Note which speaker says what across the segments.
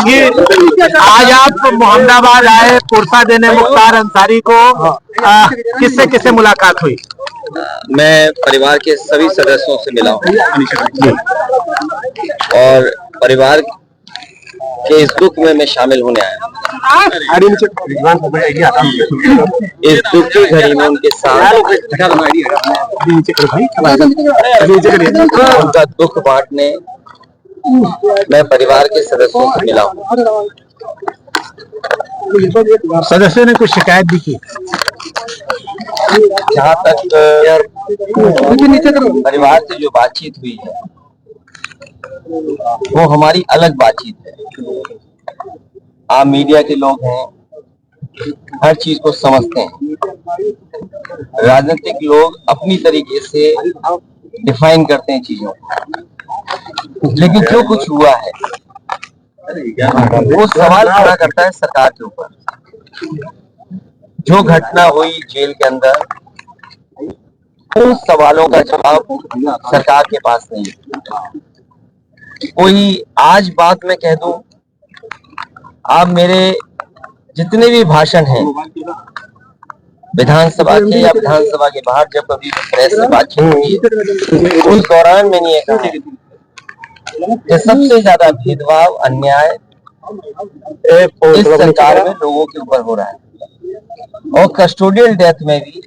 Speaker 1: जी, आज आप मोहम्मदाबाद आए पुरसा देने मुख्तार अंसारी को, किससे किससे मुलाकात हुई?
Speaker 2: मैं परिवार के सभी सदस्यों से मिला हूँ और परिवार के इस दुख में मैं शामिल होने आया। इस दुख की घड़ी में उनके साथ उनका दुख बांटने मैं परिवार के सदस्यों से मिला हूँ।
Speaker 1: सदस्यों ने कुछ शिकायत भी की?
Speaker 2: जहाँ तक परिवार से जो बातचीत हुई है वो हमारी अलग बातचीत है। आप मीडिया के लोग हैं, हर चीज को समझते हैं। राजनीतिक लोग अपनी तरीके से डिफाइन करते हैं चीजों को, लेकिन जो कुछ हुआ है वो सवाल खड़ा करता है सरकार के ऊपर। जो घटना हुई जेल के अंदर, उन सवालों का जवाब सरकार के पास नहीं है। कोई आज बात मैं कह दूं, आप मेरे जितने भी भाषण हैं विधानसभा के या विधानसभा के बाहर जब कभी प्रेस से बातचीत हुई है, उस दौरान मैंने ये कहा कि सबसे ज्यादा भेदभाव अन्याय इस सरकार में लोगों के ऊपर हो रहा है और कस्टोडियल डेथ में भी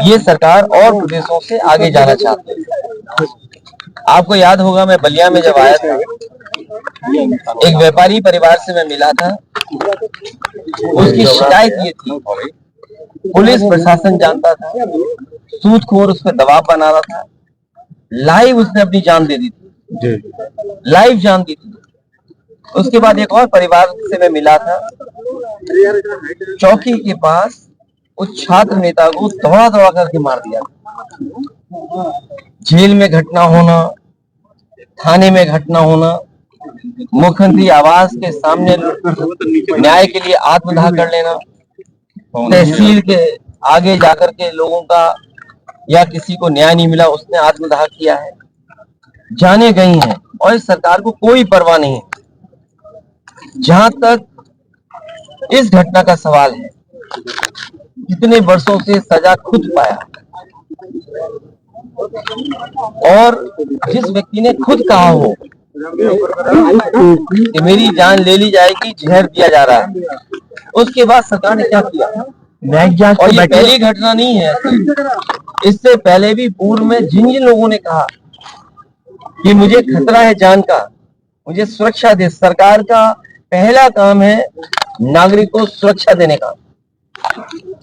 Speaker 2: ये सरकार और प्रदेशों से आगे जाना चाहती है। आपको याद होगा मैं बलिया में जब आया था, एक व्यापारी परिवार से मैं मिला था। उसकी शिकायत ये थी, पुलिस प्रशासन जानता था, सूदखोर उस पर दबाव बना रहा था। लाइव उसने अपनी जान दे दी थी, लाइव जान दी थी। उसके बाद एक और परिवार से मैं मिला था, चौकी के पास उस छात्र नेता को दौड़ा दौड़ा करके मार दिया। जेल में घटना होना, थाने में घटना होना, मुख्यमंत्री आवास के सामने न्याय के लिए आत्मदाह कर लेना, तहसील के आगे जाकर के लोगों का या किसी को न्याय नहीं मिला उसने आत्मदाह किया है, जाने गई हैं और इस सरकार को कोई परवाह नहीं है। जहां तक इस घटना का सवाल है, कितने वर्षों से सजा खुद पाया और जिस व्यक्ति ने खुद कहा हो कि मेरी जान ले ली जाएगी, जहर दिया जा रहा है, उसके बाद सरकार ने क्या किया? और ये पहली घटना नहीं है, इससे पहले भी पूर्व में जिन जिन लोगों ने कहा कि मुझे खतरा है जान का, मुझे सुरक्षा दे, सरकार का पहला काम है नागरिक को सुरक्षा देने का।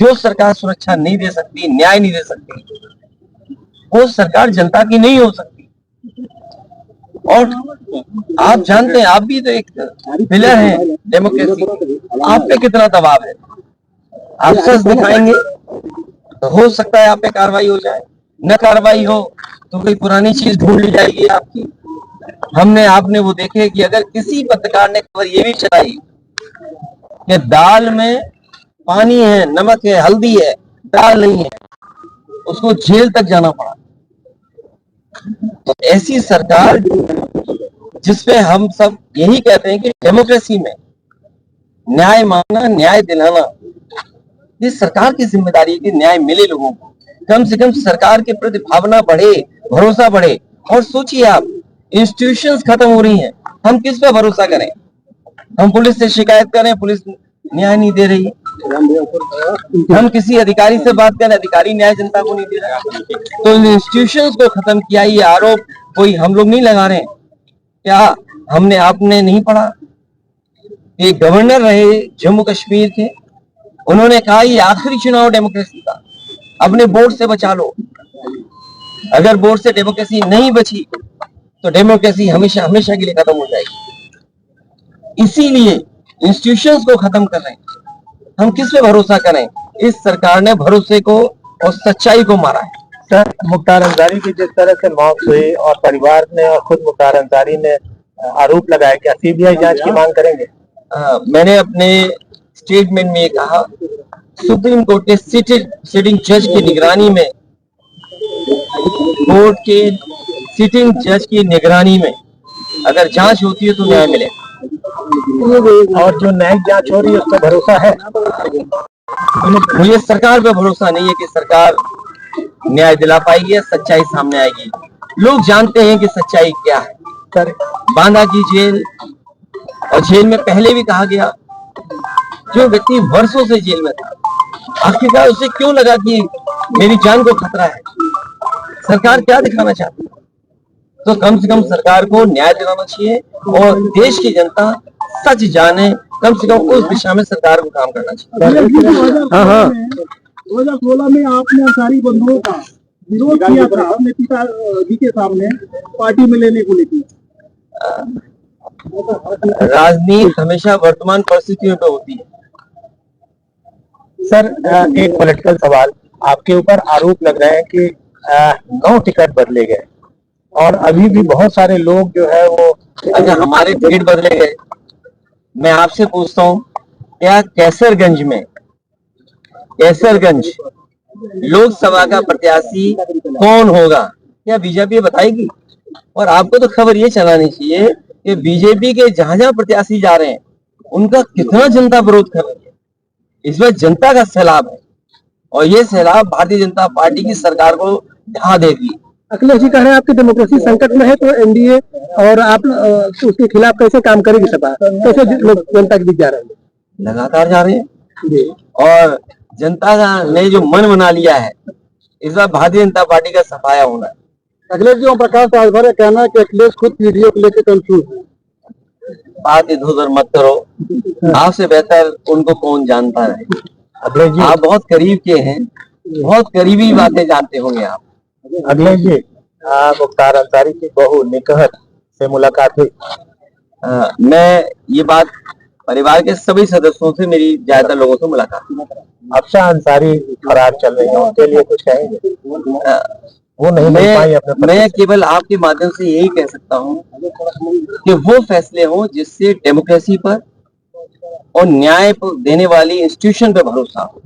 Speaker 2: जो सरकार सुरक्षा नहीं दे सकती, न्याय नहीं दे सकती, वो सरकार जनता की नहीं हो सकती। और आप जानते हैं, आप भी तो एक पिलर हैं डेमोक्रेसी, आप पे कितना दबाव है। आप सच दिखाएंगे तो हो सकता है आप पे कार्रवाई हो जाए, न कार्रवाई हो तो कोई पुरानी चीज ढूंढ ली जाएगी आपकी। आपने वो देखे कि अगर किसी पत्रकार ने खबर ये भी चलाई कि दाल में पानी है, नमक है, हल्दी है, दाल नहीं है, उसको जेल तक जाना पड़ा। तो ऐसी सरकार जिसपे हम सब यही कहते हैं कि डेमोक्रेसी में न्याय मांगना, न्याय दिलाना, ये सरकार की जिम्मेदारी है कि न्याय मिले लोगों को। कम से कम सरकार के प्रति भावना बढ़े, भरोसा बढ़े। और सोचिए आप, इंस्टीट्यूशंस खत्म हो रही हैं, हम किस पे भरोसा करें? हम पुलिस से शिकायत करें, पुलिस न्याय नहीं दे रही। हम किसी अधिकारी से बात करें, अधिकारी न्याय जनता को नहीं दे रहा। तो इन इंस्टीट्यूशंस को खत्म किया, ये आरोप कोई हम लोग नहीं लगा रहे हैं। क्या आपने नहीं पढ़ा? एक गवर्नर रहे जम्मू कश्मीर के, उन्होंने कहा ये आखिरी चुनाव डेमोक्रेसी का, अपने वोट से बचा लो। अगर वोट से डेमोक्रेसी नहीं बची तो डेमोक्रेसी हमेशा हमेशा के लिए खत्म हो जाएगी। इसीलिए इंस्टीट्यूशंस को खत्म कर रहे हैं। हम किस पे भरोसा करें? इस सरकार ने भरोसे को और सच्चाई को मारा है।
Speaker 1: सर, मुख्तार अंसारी की जिस तरह से मौत हुई और परिवार ने और खुद मुख्तार अंसारी ने आरोप लगाया, क्या सीबीआई जांच की मांग करेंगे?
Speaker 2: मैंने अपने स्टेटमेंट में कहा, सुप्रीम कोर्ट के सिटिंग जज की निगरानी में, कोर्ट के सिटिंग जज की निगरानी में अगर जांच होती है तो न्याय मिलेगा।
Speaker 1: और जो न्यायिक जांच हो रही है उस पर भरोसा है?
Speaker 2: मुझे सरकार पे भरोसा नहीं है कि सरकार न्याय दिला पाएगी या सच्चाई सामने आएगी। लोग जानते हैं कि सच्चाई क्या है।
Speaker 1: सर,
Speaker 2: बांदा की जेल और जेल में पहले भी कहा गया, जो व्यक्ति वर्षों से जेल में था, आखिरकार उसे क्यों लगा कि मेरी जान को खतरा है? सरकार क्या दिखाना चाहती है? तो कम से कम सरकार को न्याय दिलाना चाहिए और देश की जनता सच जाने, कम से कम उस दिशा में सरकार को काम करना चाहिए। हाँ,
Speaker 3: 2016 में आपने अंसारी बंधुओं का विरोध किया था अपने पिताजी के सामने पार्टी में लेने को लेकर।
Speaker 2: राजनीति हमेशा वर्तमान परिस्थितियों पे होती है।
Speaker 1: सर, एक पॉलिटिकल सवाल, आपके ऊपर आरोप लग रहे हैं कि 9 टिकट बदले गए और अभी भी बहुत सारे लोग जो है वो
Speaker 2: अच्छा, हमारे टिकट बदले गए। मैं आपसे पूछता हूँ, क्या कैसरगंज लोकसभा का प्रत्याशी कौन होगा? क्या बीजेपी बताएगी? और आपको तो खबर ये चलानी चाहिए कि बीजेपी के जहां जहां प्रत्याशी जा रहे हैं उनका कितना जनता विरोध कर रही है। इस बार जनता का सैलाब है और ये सैलाब भारतीय जनता पार्टी की सरकार को ढहा देगी।
Speaker 3: अखिलेश जी कह रहे हैं आपकी डेमोक्रेसी संकट में है, तो एनडीए और आप उसके खिलाफ कैसे काम करेगी सभा? कैसे जनता के बीच जा रहे हैं?
Speaker 2: लगातार जा रहे हैं और जनता ने जो मन बना लिया है, इस बार भारतीय जनता पार्टी का सफाया होना है।
Speaker 3: अखिलेश जी, ओम प्रकाश राजभर का कहना है कि अखिलेश खुद पीडीओ को लेकर कंफ्यूज है।
Speaker 2: बात इधर उधर मत करो, आपसे बेहतर उनको कौन जानता है।
Speaker 1: अखिलेश जी,
Speaker 2: आप बहुत करीब के हैं, बहुत करीबी बातें जानते होंगे आप।
Speaker 1: अखिलेश जी, मुख्तार अंसारी की बहू निकहत से मुलाकात हुई?
Speaker 2: मैं ये बात परिवार के सभी सदस्यों से, मेरी ज्यादातर लोगों से मुलाकात हुई।
Speaker 1: अफशा अंसारी फरार चल रही है, उनके लिए कुछ कहेंगे? वो नहीं मिल पाई अपने।
Speaker 2: मैं केवल आपके माध्यम से यही कह सकता हूँ कि वो फैसले हों जिससे डेमोक्रेसी पर और न्याय देने वाली इंस्टीट्यूशन पर भरोसा हो।